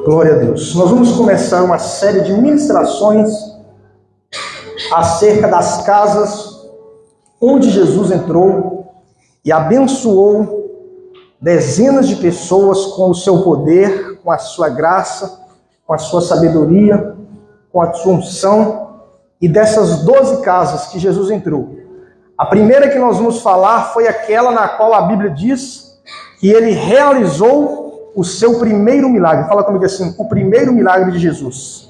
Glória a Deus. Nós vamos começar uma série de ministrações acerca das casas onde Jesus entrou e abençoou dezenas de pessoas com o seu poder, com a sua graça, com a sua sabedoria, com a sua unção. E dessas 12 casas que Jesus entrou, a primeira que nós vamos falar foi aquela na qual a Bíblia diz que ele realizou o seu primeiro milagre. Fala comigo assim, o primeiro milagre de Jesus.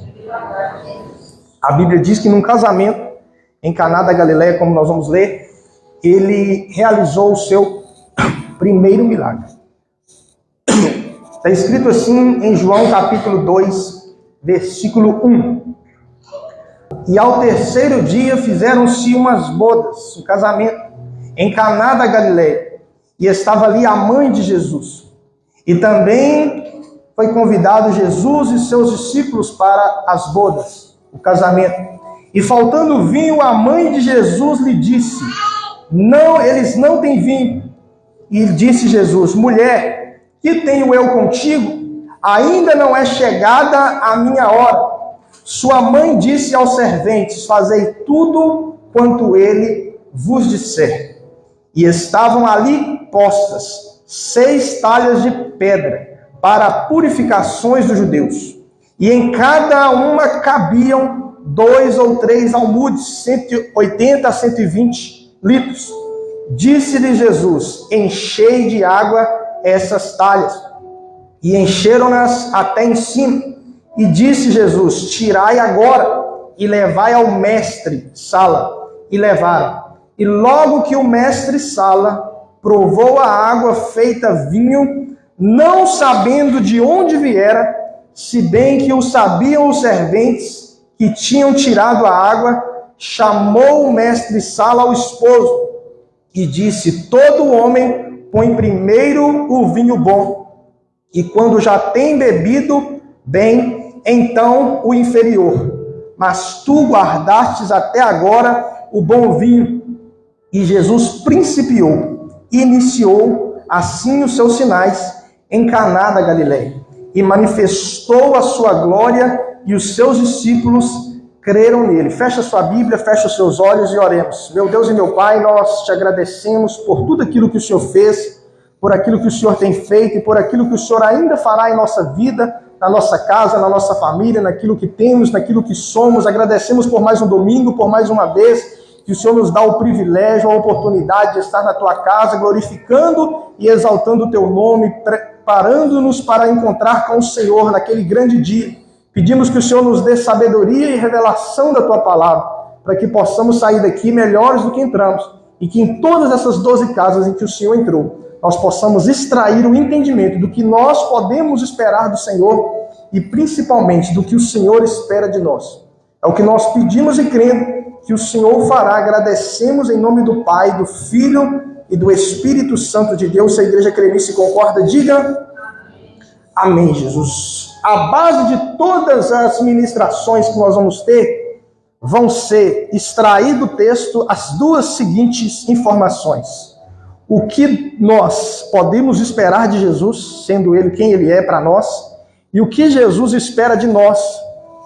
A Bíblia diz que num casamento em Caná da Galileia, como nós vamos ler, ele realizou o seu primeiro milagre. Está escrito assim em João capítulo 2, versículo 1. E ao terceiro dia fizeram-se umas bodas, um casamento, em Caná da Galileia. E estava ali a mãe de Jesus. E também foi convidado Jesus e seus discípulos para as bodas, o casamento. E faltando vinho, a mãe de Jesus lhe disse: não, eles não têm vinho. E disse Jesus: mulher, que tenho eu contigo? Ainda não é chegada a minha hora. Sua mãe disse aos serventes: fazei tudo quanto ele vos disser. E estavam ali postas 6 talhas de pedra para purificações dos judeus. E em cada uma cabiam 2 ou 3 almudes, 180 a 120 litros. Disse-lhe Jesus: enchei de água essas talhas. E encheram-nas até em cima. E disse Jesus: tirai agora e levai ao mestre-sala. E levaram. E logo que o mestre-sala provou a água feita vinho, não sabendo de onde viera, se bem que o sabiam os serventes que tinham tirado a água, chamou o mestre-sala ao esposo e disse: todo homem põe primeiro o vinho bom, e quando já tem bebido bem, então o inferior. Mas tu guardastes até agora o bom vinho. E Jesus iniciou assim os seus sinais em Caná da Galileia, e manifestou a sua glória, e os seus discípulos creram nele. Fecha sua Bíblia, fecha os seus olhos e oremos. Meu Deus e meu Pai, nós te agradecemos por tudo aquilo que o Senhor fez, por aquilo que o Senhor tem feito e por aquilo que o Senhor ainda fará em nossa vida, na nossa casa, na nossa família, naquilo que temos, naquilo que somos. Agradecemos por mais um domingo, por mais uma vez que o Senhor nos dá o privilégio, a oportunidade de estar na tua casa, glorificando e exaltando o teu nome, preparando-nos para encontrar com o Senhor naquele grande dia. Pedimos que o Senhor nos dê sabedoria e revelação da tua palavra, para que possamos sair daqui melhores do que entramos, e que em todas essas 12 casas em que o Senhor entrou, nós possamos extrair o entendimento do que nós podemos esperar do Senhor e principalmente do que o Senhor espera de nós. É o que nós pedimos e crendo que o Senhor fará. Agradecemos em nome do Pai, do Filho e do Espírito Santo de Deus. Se a igreja crê nisso e concorda, diga amém, Jesus. A base de todas as ministrações que nós vamos ter vão ser extrair do texto as duas seguintes informações. O que nós podemos esperar de Jesus, sendo ele quem ele é para nós, e o que Jesus espera de nós,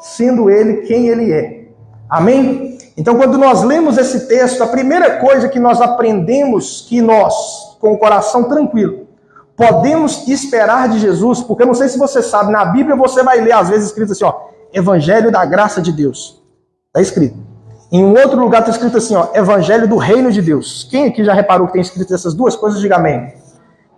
sendo ele quem ele é. Amém? Então, quando nós lemos esse texto, a primeira coisa que nós aprendemos, que nós, com o coração tranquilo, podemos esperar de Jesus, porque eu não sei se você sabe, na Bíblia você vai ler às vezes escrito assim, ó, Evangelho da Graça de Deus. Está escrito. Em um outro lugar está escrito assim, ó, Evangelho do Reino de Deus. Quem aqui já reparou que tem escrito essas duas coisas? Diga amém.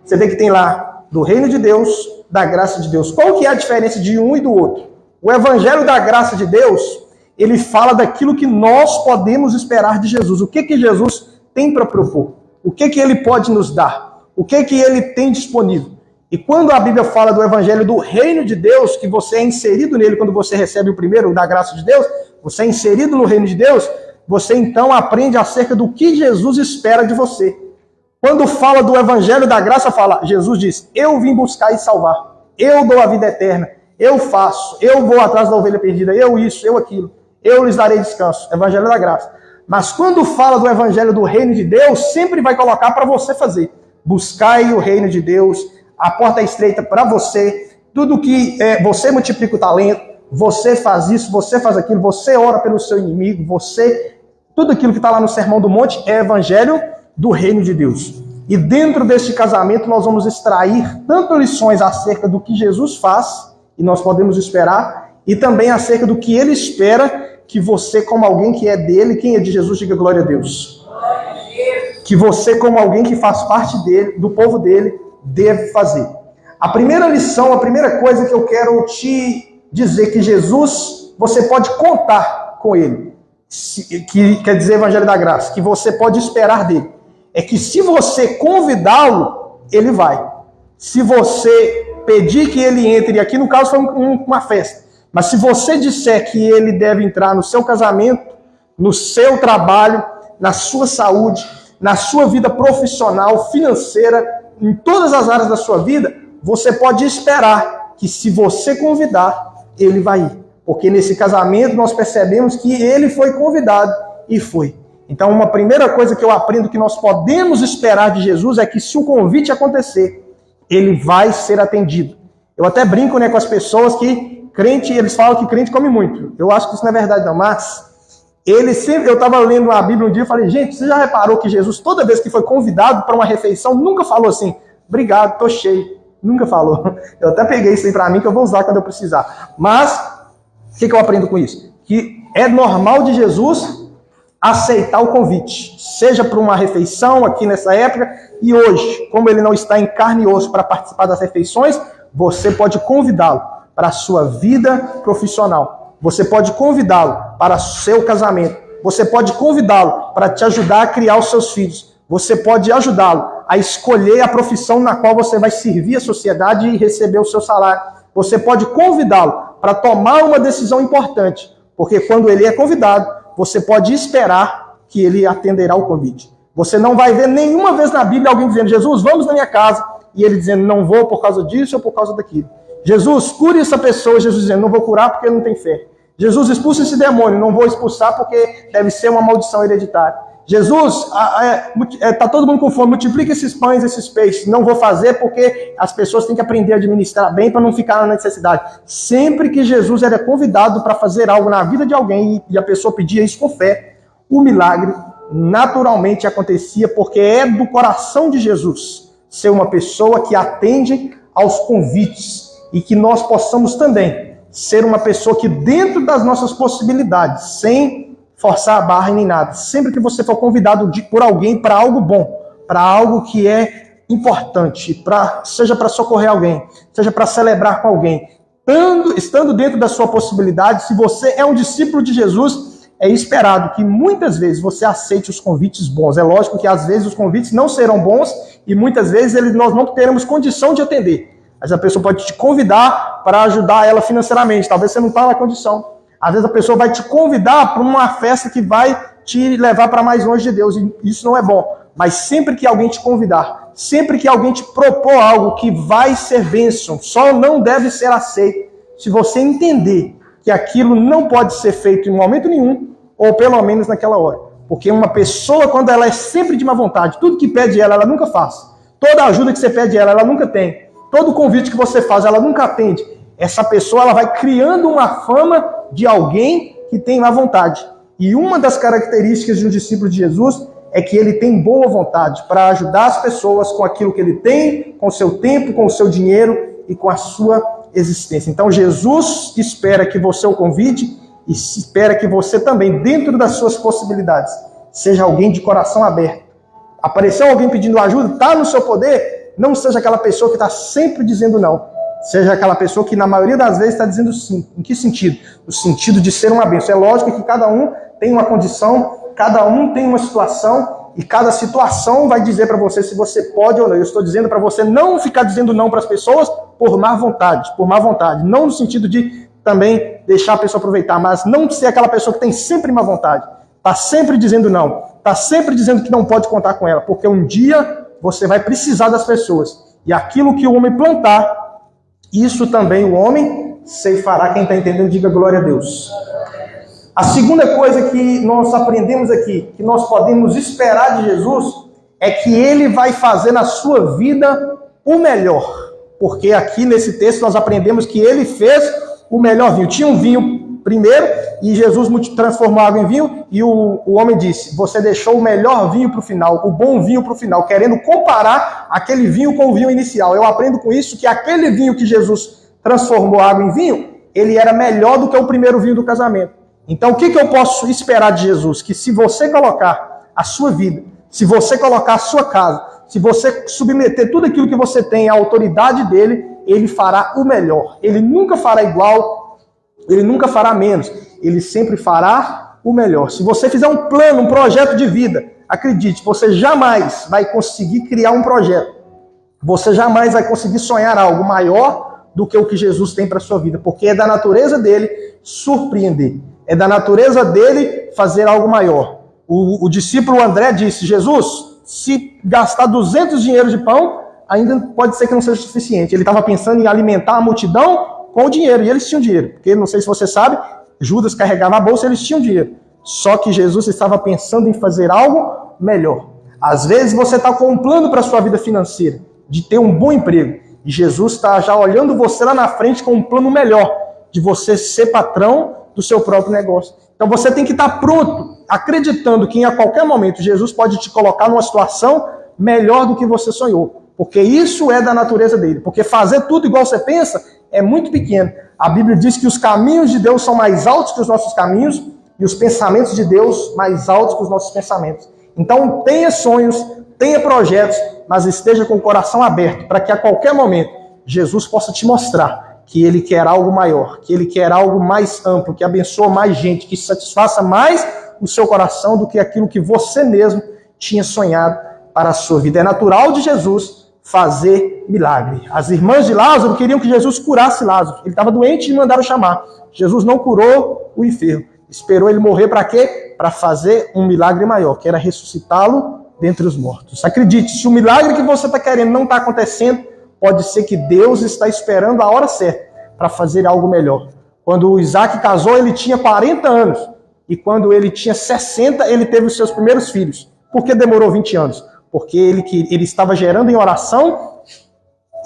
Você vê que tem lá, do Reino de Deus, da Graça de Deus. Qual que é a diferença de um e do outro? O Evangelho da Graça de Deus, ele fala daquilo que nós podemos esperar de Jesus. O que que Jesus tem para propor? O que que ele pode nos dar? O que que ele tem disponível? E quando a Bíblia fala do Evangelho do Reino de Deus, que você é inserido nele quando você recebe o primeiro, da graça de Deus, você é inserido no Reino de Deus, você então aprende acerca do que Jesus espera de você. Quando fala do Evangelho da Graça, Jesus diz: eu vim buscar e salvar. Eu dou a vida eterna. Eu faço. Eu vou atrás da ovelha perdida. Eu isso, eu aquilo. Eu lhes darei descanso. Evangelho da Graça. Mas quando fala do Evangelho do Reino de Deus, sempre vai colocar para você fazer. Buscai o Reino de Deus. A porta é estreita para você. tudo que você multiplica o talento, você faz isso, você faz aquilo, você ora pelo seu inimigo, tudo aquilo que está lá no Sermão do Monte é evangelho do reino de Deus. E dentro deste casamento nós vamos extrair tanto lições acerca do que Jesus faz, e nós podemos esperar, e também acerca do que ele espera que você, como alguém que é dele, quem é de Jesus, diga glória a Deus. Que você, como alguém que faz parte dele, do povo dele, deve fazer. A primeira lição, a primeira coisa que eu quero te dizer que Jesus, você pode contar com ele, que quer dizer Evangelho da Graça, que você pode esperar dele, é que se você convidá-lo, ele vai. Se você pedir que ele entre, e aqui no caso foi uma festa, mas se você disser que ele deve entrar no seu casamento, no seu trabalho, na sua saúde, na sua vida profissional, financeira, em todas as áreas da sua vida, você pode esperar que se você convidar, ele vai ir. Porque nesse casamento nós percebemos que ele foi convidado e foi. Então uma primeira coisa que eu aprendo que nós podemos esperar de Jesus é que se o convite acontecer, ele vai ser atendido. Eu até brinco, com as pessoas que crente, eles falam que crente come muito. Eu acho que isso não é verdade não, mas eu estava lendo a Bíblia um dia e falei, gente, você já reparou que Jesus, toda vez que foi convidado para uma refeição, nunca falou assim, obrigado, estou cheio. Nunca falou. Eu até peguei isso aí para mim, que eu vou usar quando eu precisar. Mas, o que eu aprendo com isso? Que é normal de Jesus aceitar o convite. Seja para uma refeição aqui nessa época, e hoje, como ele não está em carne e osso para participar das refeições, você pode convidá-lo para a sua vida profissional. Você pode convidá-lo para o seu casamento. Você pode convidá-lo para te ajudar a criar os seus filhos. Você pode ajudá-lo a escolher a profissão na qual você vai servir a sociedade e receber o seu salário. Você pode convidá-lo para tomar uma decisão importante, porque quando ele é convidado, você pode esperar que ele atenderá o convite. Você não vai ver nenhuma vez na Bíblia alguém dizendo, Jesus, vamos na minha casa, e ele dizendo, não vou por causa disso ou por causa daquilo. Jesus, cure essa pessoa, Jesus dizendo, não vou curar porque ele não tem fé. Jesus, expulsa esse demônio, não vou expulsar porque deve ser uma maldição hereditária. Jesus, está todo mundo com fome, multiplica esses pães, esses peixes. Não vou fazer porque as pessoas têm que aprender a administrar bem para não ficar na necessidade. Sempre que Jesus era convidado para fazer algo na vida de alguém e a pessoa pedia isso com fé, o milagre naturalmente acontecia, porque é do coração de Jesus ser uma pessoa que atende aos convites e que nós possamos também ser uma pessoa que dentro das nossas possibilidades, sem forçar a barra nem nada. Sempre que você for convidado por alguém para algo bom, para algo que é importante, seja para socorrer alguém, seja para celebrar com alguém, estando dentro da sua possibilidade, se você é um discípulo de Jesus, é esperado que muitas vezes você aceite os convites bons. É lógico que às vezes os convites não serão bons e muitas vezes nós não teremos condição de atender. Mas a pessoa pode te convidar para ajudar ela financeiramente. Talvez você não está na condição. Às vezes a pessoa vai te convidar para uma festa que vai te levar para mais longe de Deus. E isso não é bom. Mas sempre que alguém te convidar, sempre que alguém te propor algo que vai ser bênção, só não deve ser aceito se você entender que aquilo não pode ser feito em momento nenhum, ou pelo menos naquela hora. Porque uma pessoa, quando ela é sempre de má vontade, tudo que pede ela nunca faz. Toda ajuda que você pede ela nunca tem. Todo convite que você faz, ela nunca atende. Essa pessoa ela vai criando uma fama de alguém que tem má vontade. E uma das características de um discípulo de Jesus é que ele tem boa vontade para ajudar as pessoas com aquilo que ele tem, com o seu tempo, com o seu dinheiro e com a sua existência. Então Jesus espera que você o convide e espera que você também, dentro das suas possibilidades, seja alguém de coração aberto. Apareceu alguém pedindo ajuda, está no seu poder, não seja aquela pessoa que está sempre dizendo não. Seja aquela pessoa que na maioria das vezes está dizendo sim. Em que sentido? No sentido de ser uma bênção. É lógico que cada um tem uma condição, cada um tem uma situação, e cada situação vai dizer para você se você pode ou não. Eu estou dizendo para você não ficar dizendo não para as pessoas por má vontade. Por má vontade. Não no sentido de também deixar a pessoa aproveitar, mas não ser aquela pessoa que tem sempre má vontade. Está sempre dizendo não. Está sempre dizendo que não pode contar com ela. Porque um dia você vai precisar das pessoas. E aquilo que o homem plantar, isso também o homem ceifará. Quem está entendendo, diga glória a Deus. A segunda coisa que nós aprendemos aqui, que nós podemos esperar de Jesus, é que ele vai fazer na sua vida o melhor. Porque aqui nesse texto nós aprendemos que ele fez o melhor vinho. Tinha um vinho primeiro e Jesus transformou a água em vinho e o homem disse, você deixou o melhor vinho para o final, o bom vinho para o final, querendo comparar aquele vinho com o vinho inicial. Eu aprendo com isso que aquele vinho que Jesus transformou a água em vinho, ele era melhor do que o primeiro vinho do casamento. Então o que eu posso esperar de Jesus? Que se você colocar a sua vida, se você colocar a sua casa, se você submeter tudo aquilo que você tem à autoridade dele, ele fará o melhor. Ele nunca fará igual, ele nunca fará menos. Ele sempre fará o melhor. Se você fizer um plano, um projeto de vida, acredite, você jamais vai conseguir criar um projeto. Você jamais vai conseguir sonhar algo maior do que o que Jesus tem para a sua vida. Porque é da natureza dele surpreender. É da natureza dele fazer algo maior. O discípulo André disse, Jesus, se gastar 200 dinheiros de pão, ainda pode ser que não seja suficiente. Ele estava pensando em alimentar a multidão com o dinheiro, e eles tinham dinheiro. Porque, não sei se você sabe, Judas carregava a bolsa e eles tinham dinheiro. Só que Jesus estava pensando em fazer algo melhor. Às vezes você está com um plano para a sua vida financeira, de ter um bom emprego. E Jesus está já olhando você lá na frente com um plano melhor, de você ser patrão do seu próprio negócio. Então você tem que estar pronto, acreditando que a qualquer momento Jesus pode te colocar numa situação melhor do que você sonhou. Porque isso é da natureza dele. Porque fazer tudo igual você pensa é muito pequeno. A Bíblia diz que os caminhos de Deus são mais altos que os nossos caminhos e os pensamentos de Deus mais altos que os nossos pensamentos. Então tenha sonhos, tenha projetos, mas esteja com o coração aberto para que a qualquer momento Jesus possa te mostrar que ele quer algo maior, que ele quer algo mais amplo, que abençoa mais gente, que satisfaça mais o seu coração do que aquilo que você mesmo tinha sonhado para a sua vida. É natural de Jesus fazer milagre. As irmãs de Lázaro queriam que Jesus curasse Lázaro. Ele estava doente e mandaram chamar. Jesus não curou o enfermo. Esperou ele morrer para quê? Para fazer um milagre maior, que era ressuscitá-lo dentre os mortos. Acredite, se o milagre que você está querendo não está acontecendo, pode ser que Deus está esperando a hora certa para fazer algo melhor. Quando o Isaac casou, ele tinha 40 anos. E quando ele tinha 60, ele teve os seus primeiros filhos. Por que demorou 20 anos? Porque ele estava gerando em oração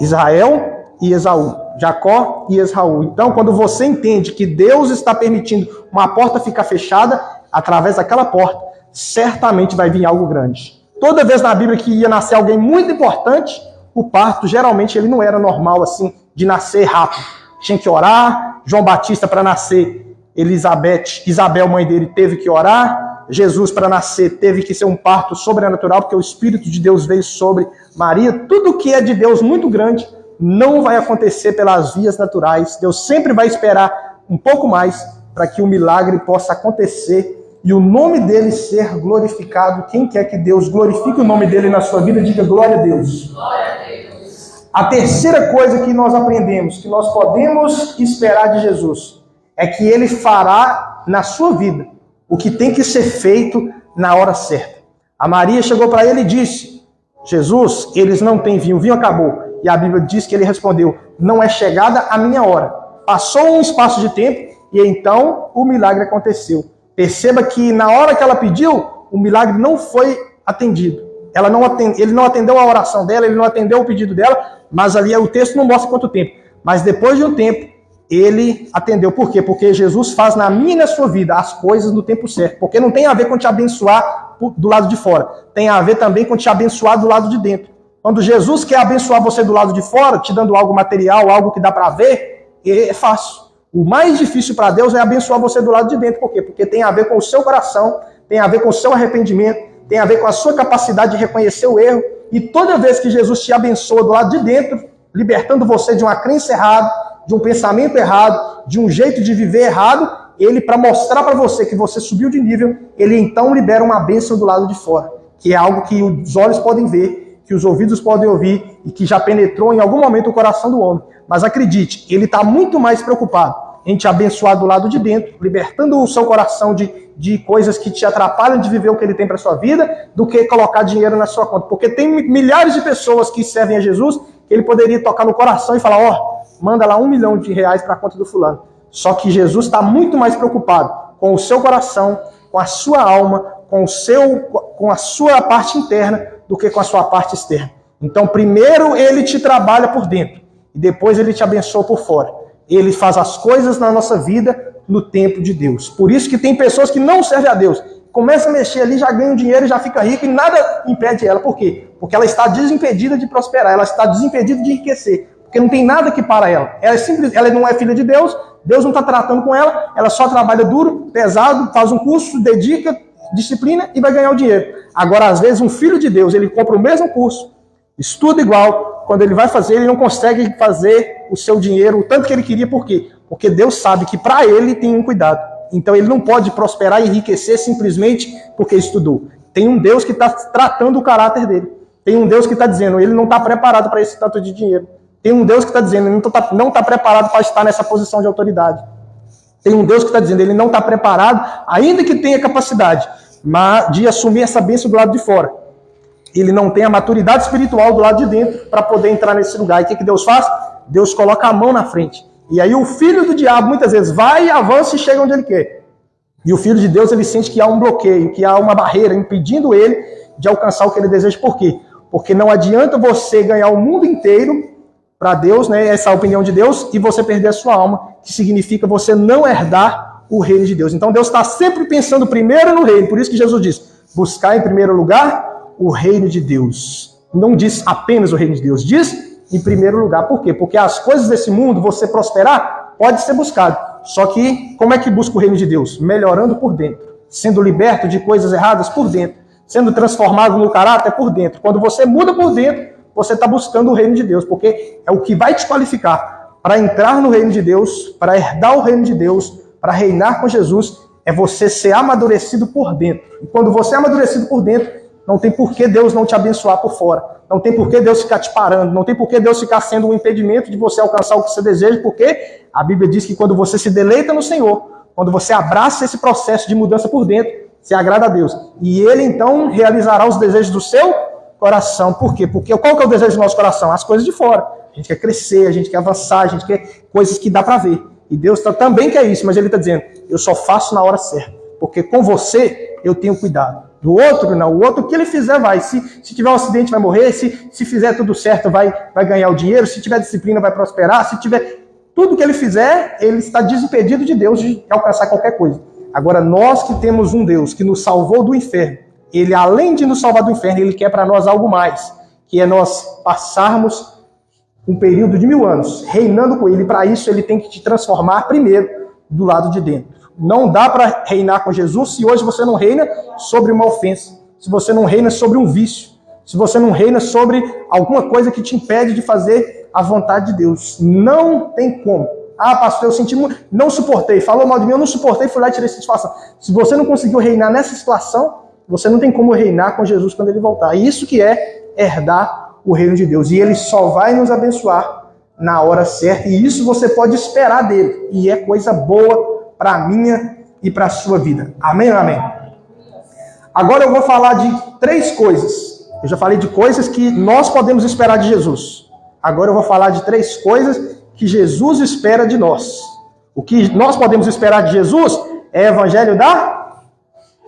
Israel e Esaú, Jacó e Esaú. Então, quando você entende que Deus está permitindo uma porta ficar fechada, através daquela porta, certamente vai vir algo grande. Toda vez na Bíblia que ia nascer alguém muito importante, o parto, geralmente, ele não era normal, assim, de nascer rápido. Tinha que orar. João Batista, para nascer, Isabel, mãe dele, teve que orar. Jesus, para nascer, teve que ser um parto sobrenatural, porque o Espírito de Deus veio sobre Maria. Tudo que é de Deus muito grande não vai acontecer pelas vias naturais. Deus sempre vai esperar um pouco mais para que o milagre possa acontecer e o nome dele ser glorificado. Quem quer que Deus glorifique o nome dele na sua vida, diga glória a Deus. Glória a Deus. A terceira coisa que nós aprendemos, que nós podemos esperar de Jesus, é que ele fará na sua vida o que tem que ser feito na hora certa. A Maria chegou para ele e disse, Jesus, eles não têm vinho, o vinho acabou. E a Bíblia diz que ele respondeu, não é chegada a minha hora. Passou um espaço de tempo e então o milagre aconteceu. Perceba que na hora que ela pediu, o milagre não foi atendido. Ele não atendeu a oração dela, ele não atendeu o pedido dela, mas ali o texto não mostra quanto tempo. Mas depois de um tempo, ele atendeu. Por quê? Porque Jesus faz na minha e na sua vida as coisas no tempo certo. Porque não tem a ver com te abençoar do lado de fora. Tem a ver também com te abençoar do lado de dentro. Quando Jesus quer abençoar você do lado de fora, te dando algo material, algo que dá para ver, é fácil. O mais difícil para Deus é abençoar você do lado de dentro. Por quê? Porque tem a ver com o seu coração, tem a ver com o seu arrependimento, tem a ver com a sua capacidade de reconhecer o erro. E toda vez que Jesus te abençoa do lado de dentro, libertando você de uma crença errada, de um pensamento errado, de um jeito de viver errado, ele, para mostrar para você que você subiu de nível, ele então libera uma bênção do lado de fora, que é algo que os olhos podem ver, que os ouvidos podem ouvir e que já penetrou em algum momento o coração do homem. Mas acredite, ele está muito mais preocupado em te abençoar do lado de dentro, libertando o seu coração de coisas que te atrapalham de viver o que ele tem para sua vida, do que colocar dinheiro na sua conta. Porque tem milhares de pessoas que servem a Jesus, que ele poderia tocar no coração e falar, manda lá R$1 milhão para a conta do fulano. Só que Jesus está muito mais preocupado com o seu coração, com a sua alma, com a sua parte interna, do que com a sua parte externa. Então, primeiro ele te trabalha por dentro. e depois ele te abençoa por fora. Ele faz as coisas na nossa vida no tempo de Deus. Por isso que tem pessoas que não servem a Deus. Começa a mexer ali, já ganha um dinheiro, já fica rico e nada impede ela. Por quê? Porque ela está desimpedida de prosperar, ela está desimpedida de enriquecer. Porque não tem nada que para ela. Ela não é filha de Deus, Deus não está tratando com ela, ela só trabalha duro, pesado, faz um curso, dedica, disciplina e vai ganhar o dinheiro. Agora, às vezes, um filho de Deus, ele compra o mesmo curso, estuda igual, quando ele vai fazer, ele não consegue fazer o seu dinheiro, o tanto que ele queria, por quê? Porque Deus sabe que para ele tem um cuidado. Então ele não pode prosperar e enriquecer simplesmente porque estudou. Tem um Deus que está tratando o caráter dele. Tem um Deus que está dizendo, ele não está preparado para esse tanto de dinheiro. Tem um Deus que está dizendo, ele não está preparado para estar nessa posição de autoridade. Tem um Deus que está dizendo, ele não está preparado, ainda que tenha capacidade, de assumir essa bênção do lado de fora. Ele não tem a maturidade espiritual do lado de dentro para poder entrar nesse lugar. E o que Deus faz? Deus coloca a mão na frente. E aí o filho do diabo muitas vezes vai, avança e chega onde ele quer. E o filho de Deus, ele sente que há um bloqueio, que há uma barreira impedindo ele de alcançar o que ele deseja. Por quê? Porque não adianta você ganhar o mundo inteiro para Deus, né? Essa é a opinião de Deus, e você perder a sua alma, que significa você não herdar o reino de Deus. Então Deus está sempre pensando primeiro no reino. Por isso que Jesus diz, buscar em primeiro lugar o reino de Deus. Não diz apenas o reino de Deus, diz em primeiro lugar. Por quê? Porque as coisas desse mundo, você prosperar, pode ser buscado. Só que, como é que busca o reino de Deus? Melhorando por dentro, sendo liberto de coisas erradas por dentro, sendo transformado no caráter por dentro. Quando você muda por dentro, você está buscando o reino de Deus, porque é o que vai te qualificar para entrar no reino de Deus, para herdar o reino de Deus, para reinar com Jesus, é você ser amadurecido por dentro. E quando você é amadurecido por dentro, não tem por que Deus não te abençoar por fora. Não tem por que Deus ficar te parando. Não tem por que Deus ficar sendo um impedimento de você alcançar o que você deseja, porque a Bíblia diz que quando você se deleita no Senhor, quando você abraça esse processo de mudança por dentro, você agrada a Deus. E Ele, então, realizará os desejos do seu coração. Por quê? Porque qual que é o desejo do nosso coração? As coisas de fora. A gente quer crescer, a gente quer avançar, a gente quer coisas que dá para ver. E Deus também quer isso, mas Ele está dizendo, eu só faço na hora certa. Porque com você, eu tenho cuidado. Do outro, não. O outro, o que ele fizer, vai. Se tiver um acidente, vai morrer. Se fizer tudo certo, vai ganhar o dinheiro. Se tiver disciplina, vai prosperar. Se tiver tudo que ele fizer, ele está desimpedido de Deus de alcançar qualquer coisa. Agora, nós que temos um Deus que nos salvou do inferno, Ele, além de nos salvar do inferno, Ele quer para nós algo mais, que é nós passarmos um período de 1000 anos reinando com Ele. Para isso, Ele tem que te transformar primeiro do lado de dentro. Não dá para reinar com Jesus se hoje você não reina sobre uma ofensa, se você não reina sobre um vício, se você não reina sobre alguma coisa que te impede de fazer a vontade de Deus. Não tem como. Ah, pastor, eu senti muito, não suportei, falou mal de mim, eu não suportei, fui lá e tirei essa situação. Se você não conseguiu reinar nessa situação, você não tem como reinar com Jesus quando Ele voltar. Isso que é herdar o reino de Deus. E Ele só vai nos abençoar na hora certa. E isso você pode esperar dele. E é coisa boa para a minha e para a sua vida. Amém ou amém? Agora eu vou falar de 3 coisas. Eu já falei de coisas que nós podemos esperar de Jesus. Agora eu vou falar de 3 coisas que Jesus espera de nós. O que nós podemos esperar de Jesus é o evangelho da...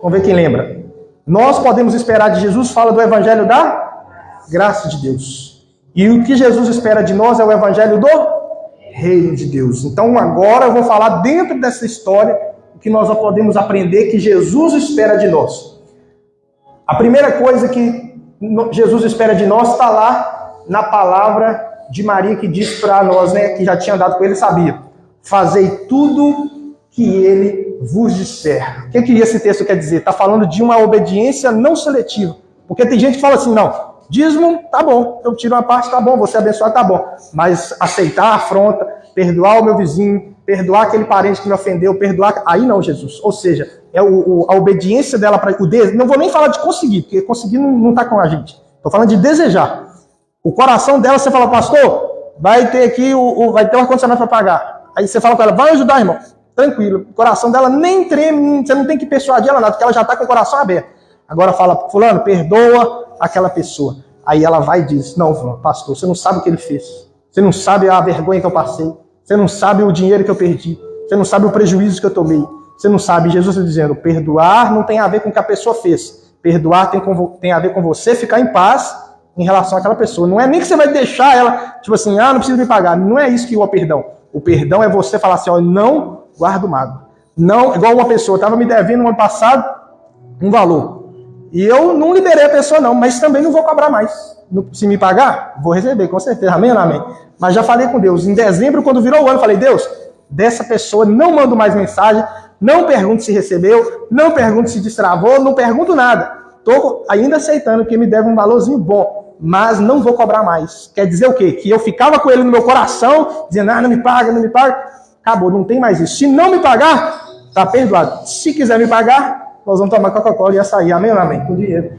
Vamos ver quem lembra. Nós podemos esperar de Jesus, fala do evangelho da graça de Deus. E o que Jesus espera de nós é o evangelho do reino de Deus. Então agora eu vou falar dentro dessa história o que nós podemos aprender que Jesus espera de nós. A primeira coisa que Jesus espera de nós está lá na palavra de Maria, que diz para nós, né, que já tinha andado com ele, sabia: fazei tudo que ele vos disser. O que esse texto quer dizer? Está falando de uma obediência não seletiva. Porque tem gente que fala assim, não, dízimo, tá bom, eu tiro uma parte, tá bom, você abençoar, tá bom. Mas aceitar a afronta, perdoar o meu vizinho, perdoar aquele parente que me ofendeu, perdoar... Aí não, Jesus. Ou seja, é a obediência dela para o desejo. Não vou nem falar de conseguir, porque conseguir não está com a gente. Estou falando de desejar. O coração dela, você fala, pastor, vai ter aqui, vai ter um ar-condicionado para pagar. Aí você fala com ela, vai ajudar, irmão. Tranquilo. O coração dela nem treme, você não tem que persuadir ela nada, porque ela já está com o coração aberto. Agora fala, fulano, perdoa aquela pessoa. Aí ela vai e diz, não, pastor, você não sabe o que ele fez. Você não sabe a vergonha que eu passei. Você não sabe o dinheiro que eu perdi. Você não sabe o prejuízo que eu tomei. Você não sabe. Jesus está dizendo, perdoar não tem a ver com o que a pessoa fez. Perdoar tem a ver com você ficar em paz em relação àquela pessoa. Não é nem que você vai deixar ela, tipo assim, não precisa me pagar. Não é isso que é o perdão. O perdão é você falar assim, não guardo mágoa. Não, igual uma pessoa, estava me devendo no ano passado um valor. E eu não liberei a pessoa não, mas também não vou cobrar mais. Se me pagar, vou receber, com certeza. Amém ou não amém? Mas já falei com Deus. Em dezembro, quando virou o ano, falei, Deus, dessa pessoa não mando mais mensagem, não pergunto se recebeu, não pergunto se destravou, não pergunto nada. Estou ainda aceitando que me deve um valorzinho bom, mas não vou cobrar mais. Quer dizer o quê? Que eu ficava com ele no meu coração, dizendo, não me paga, não me paga. Acabou, não tem mais isso. Se não me pagar, está perdoado. Se quiser me pagar, nós vamos tomar Coca-Cola e açaí. Amém ou não amém? Com dinheiro.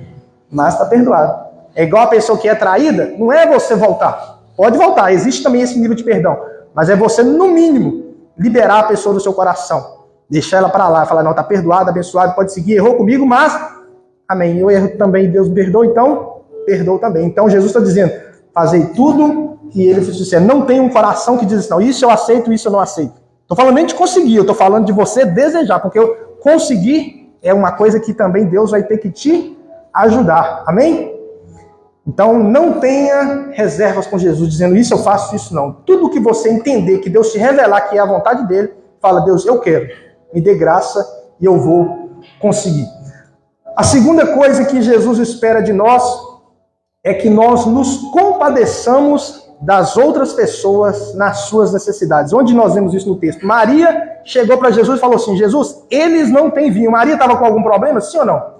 Mas está perdoado. É igual a pessoa que é traída, não é você voltar. Pode voltar, existe também esse nível de perdão. Mas é você, no mínimo, liberar a pessoa do seu coração. Deixar ela para lá, falar, não, está perdoado, abençoado, pode seguir, errou comigo, mas, amém, eu erro também, Deus me perdoa, então, perdoa também. Então, Jesus está dizendo, fazei tudo que ele fez. Não tem um coração que diz assim, não, isso eu aceito, isso eu não aceito. Estou falando nem de conseguir, eu estou falando de você desejar, porque eu conseguir é uma coisa que também Deus vai ter que te ajudar, amém? Então, não tenha reservas com Jesus, dizendo isso eu faço, isso não. Tudo que você entender, que Deus te revelar que é a vontade dele, fala, Deus, eu quero, me dê graça e eu vou conseguir. A segunda coisa que Jesus espera de nós é que nós nos compadeçamos das outras pessoas nas suas necessidades. Onde nós vemos isso no texto? Maria chegou para Jesus e falou assim, Jesus, eles não têm vinho. Maria estava com algum problema, sim ou não?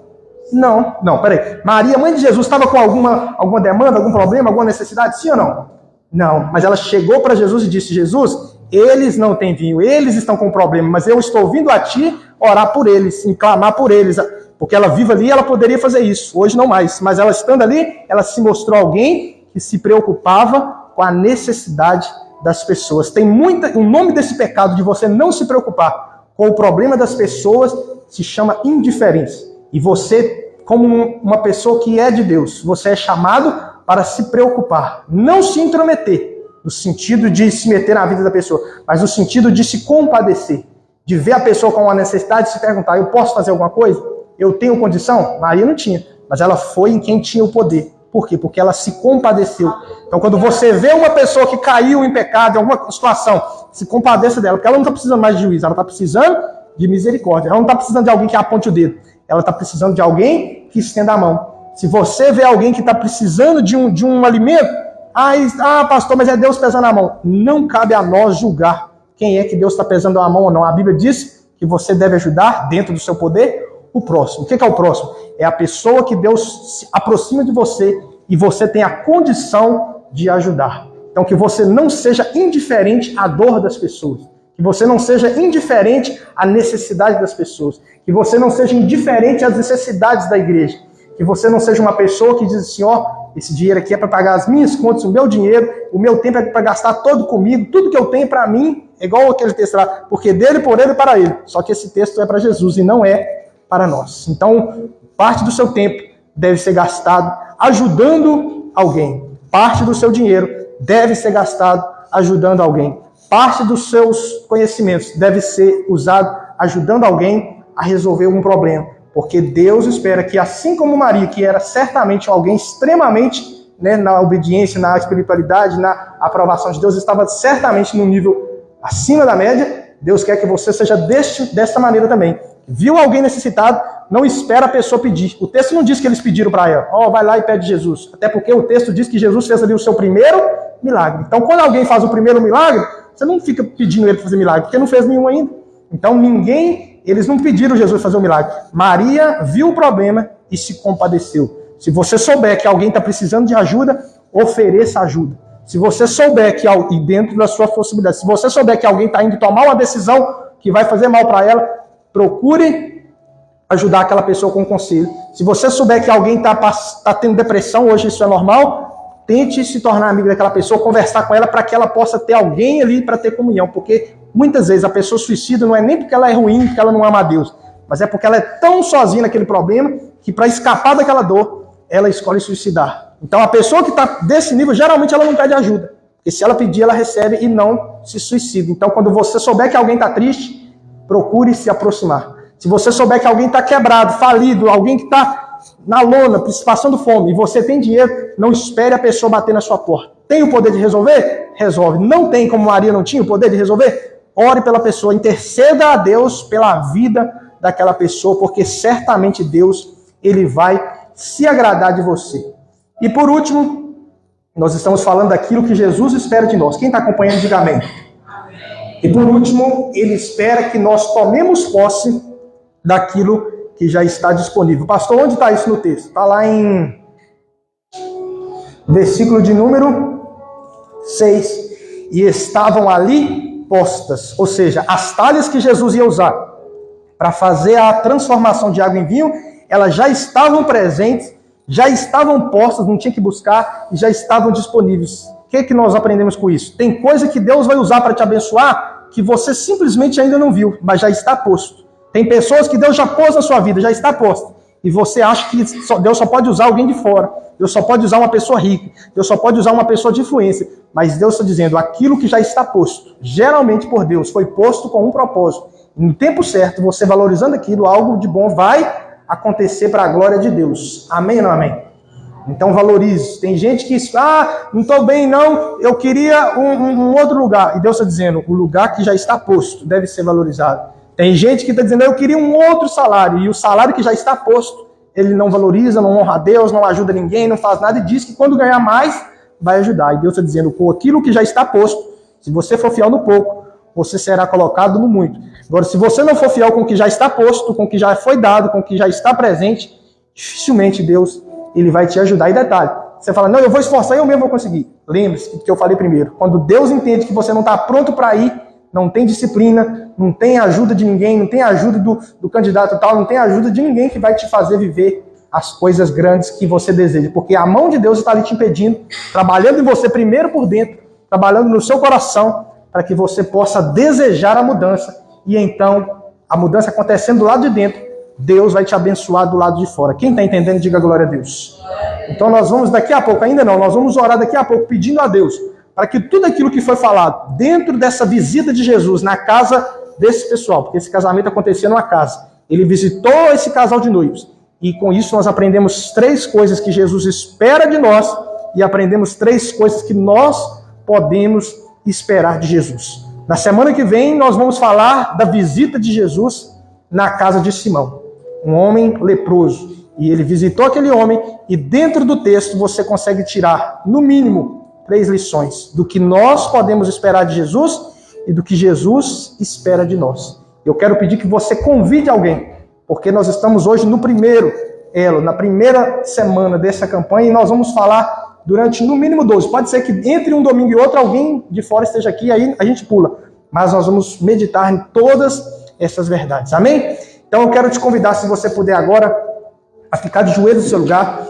Não, peraí. Maria, mãe de Jesus, estava com alguma demanda, algum problema, alguma necessidade? Sim ou não? Não, mas ela chegou para Jesus e disse, Jesus, eles não têm vinho, eles estão com problema, mas eu estou vindo a ti orar por eles, clamar por eles, porque ela viva ali, ela poderia fazer isso, hoje não mais, mas ela estando ali, ela se mostrou alguém que se preocupava com a necessidade das pessoas. Tem o nome desse pecado de você não se preocupar com o problema das pessoas se chama indiferença. E você, como uma pessoa que é de Deus, você é chamado para se preocupar, não se intrometer, no sentido de se meter na vida da pessoa, mas no sentido de se compadecer, de ver a pessoa com uma necessidade e se perguntar, eu posso fazer alguma coisa? Eu tenho condição? Maria não tinha, mas ela foi em quem tinha o poder. Por quê? Porque ela se compadeceu. Então, quando você vê uma pessoa que caiu em pecado, em alguma situação, se compadeça dela, porque ela não está precisando mais de juízo, ela está precisando de misericórdia, ela não está precisando de alguém que aponte o dedo. Ela está precisando de alguém que estenda a mão. Se você vê alguém que está precisando de um alimento, pastor, mas é Deus pesando a mão. Não cabe a nós julgar quem é que Deus está pesando a mão ou não. A Bíblia diz que você deve ajudar, dentro do seu poder, o próximo. O que é o próximo? É a pessoa que Deus se aproxima de você e você tem a condição de ajudar. Então, que você não seja indiferente à dor das pessoas. Que você não seja indiferente à necessidade das pessoas. Que você não seja indiferente às necessidades da igreja. Que você não seja uma pessoa que diz assim, esse dinheiro aqui é para pagar as minhas contas, o meu dinheiro, o meu tempo é para gastar todo comigo, tudo que eu tenho para mim, é igual aquele texto lá, porque dele, por ele e para ele. Só que esse texto é para Jesus e não é para nós. Então, parte do seu tempo deve ser gastado ajudando alguém. Parte do seu dinheiro deve ser gastado ajudando alguém. Parte dos seus conhecimentos deve ser usado ajudando alguém a resolver um problema. Porque Deus espera que, assim como Maria, que era certamente alguém extremamente, na obediência, na espiritualidade, na aprovação de Deus, estava certamente num nível acima da média, Deus quer que você seja dessa maneira também. Viu alguém necessitado, não espera a pessoa pedir. O texto não diz que eles pediram para ela, vai lá e pede Jesus. Até porque o texto diz que Jesus fez ali o seu primeiro milagre. Então, quando alguém faz o primeiro milagre, você não fica pedindo ele para fazer milagre, porque não fez nenhum ainda. Então, eles não pediram Jesus fazer um milagre. Maria viu o problema e se compadeceu. Se você souber que alguém está precisando de ajuda, ofereça ajuda. Se você souber que, e dentro da sua possibilidade, se você souber que alguém está indo tomar uma decisão que vai fazer mal para ela, procure ajudar aquela pessoa com um conselho. Se você souber que alguém está tendo depressão, hoje isso é normal, tente se tornar amigo daquela pessoa, conversar com ela para que ela possa ter alguém ali para ter comunhão. Porque muitas vezes a pessoa suicida não é nem porque ela é ruim, porque ela não ama a Deus, mas é porque ela é tão sozinha naquele problema que para escapar daquela dor, ela escolhe suicidar. Então a pessoa que está desse nível, geralmente ela não pede ajuda. Porque se ela pedir, ela recebe e não se suicida. Então quando você souber que alguém está triste, procure se aproximar. Se você souber que alguém está quebrado, falido, alguém que está na lona, passando fome, e você tem dinheiro, não espere a pessoa bater na sua porta. Tem o poder de resolver? Resolve. Não tem, como Maria não tinha o poder de resolver? Ore pela pessoa, interceda a Deus pela vida daquela pessoa, porque certamente Deus, ele vai se agradar de você. E por último, nós estamos falando daquilo que Jesus espera de nós. Quem está acompanhando, diga amém. E por último, ele espera que nós tomemos posse daquilo que já está disponível. Pastor, onde está isso no texto? Está lá em versículo de número 6. E estavam ali postas, ou seja, as talhas que Jesus ia usar para fazer a transformação de água em vinho, elas já estavam presentes, já estavam postas, não tinha que buscar, e já estavam disponíveis. O que nós aprendemos com isso? Tem coisa que Deus vai usar para te abençoar que você simplesmente ainda não viu, mas já está posto. Tem pessoas que Deus já pôs na sua vida, já está posta. E você acha que Deus só pode usar alguém de fora. Deus só pode usar uma pessoa rica. Deus só pode usar uma pessoa de influência. Mas Deus está dizendo, aquilo que já está posto, geralmente por Deus, foi posto com um propósito. E no tempo certo, você valorizando aquilo, algo de bom vai acontecer para a glória de Deus. Amém ou não amém? Então valorize. Tem gente que diz, não estou bem não, eu queria um outro lugar. E Deus está dizendo, o lugar que já está posto deve ser valorizado. Tem gente que está dizendo, eu queria um outro salário. E o salário que já está posto, ele não valoriza, não honra a Deus, não ajuda ninguém, não faz nada. E diz que quando ganhar mais, vai ajudar. E Deus está dizendo, com aquilo que já está posto, se você for fiel no pouco, você será colocado no muito. Agora, se você não for fiel com o que já está posto, com o que já foi dado, com o que já está presente, dificilmente Deus, ele vai te ajudar. E detalhe, você fala, não, eu vou esforçar e eu mesmo vou conseguir. Lembre-se do que eu falei primeiro. Quando Deus entende que você não está pronto para ir, não tem disciplina, não tem ajuda de ninguém, não tem ajuda do candidato tal, não tem ajuda de ninguém que vai te fazer viver as coisas grandes que você deseja. Porque a mão de Deus está ali te impedindo, trabalhando em você primeiro por dentro, trabalhando no seu coração, para que você possa desejar a mudança. E então, a mudança acontecendo do lado de dentro, Deus vai te abençoar do lado de fora. Quem está entendendo, diga glória a Deus. Então nós vamos daqui a pouco, ainda não, nós vamos orar daqui a pouco pedindo a Deus para que tudo aquilo que foi falado dentro dessa visita de Jesus na casa desse pessoal, porque esse casamento acontecia numa casa, ele visitou esse casal de noivos, e com isso nós aprendemos 3 coisas que Jesus espera de nós e aprendemos 3 coisas que nós podemos esperar de Jesus. Na semana que vem nós vamos falar da visita de Jesus na casa de Simão, um homem leproso, e ele visitou aquele homem, e dentro do texto você consegue tirar, no mínimo, 3 lições do que nós podemos esperar de Jesus e do que Jesus espera de nós. Eu quero pedir que você convide alguém, porque nós estamos hoje no primeiro elo, na primeira semana dessa campanha, e nós vamos falar durante no mínimo 12. Pode ser que entre um domingo e outro alguém de fora esteja aqui, aí a gente pula. Mas nós vamos meditar em todas essas verdades. Amém? Então eu quero te convidar, se você puder agora, a ficar de joelhos no seu lugar.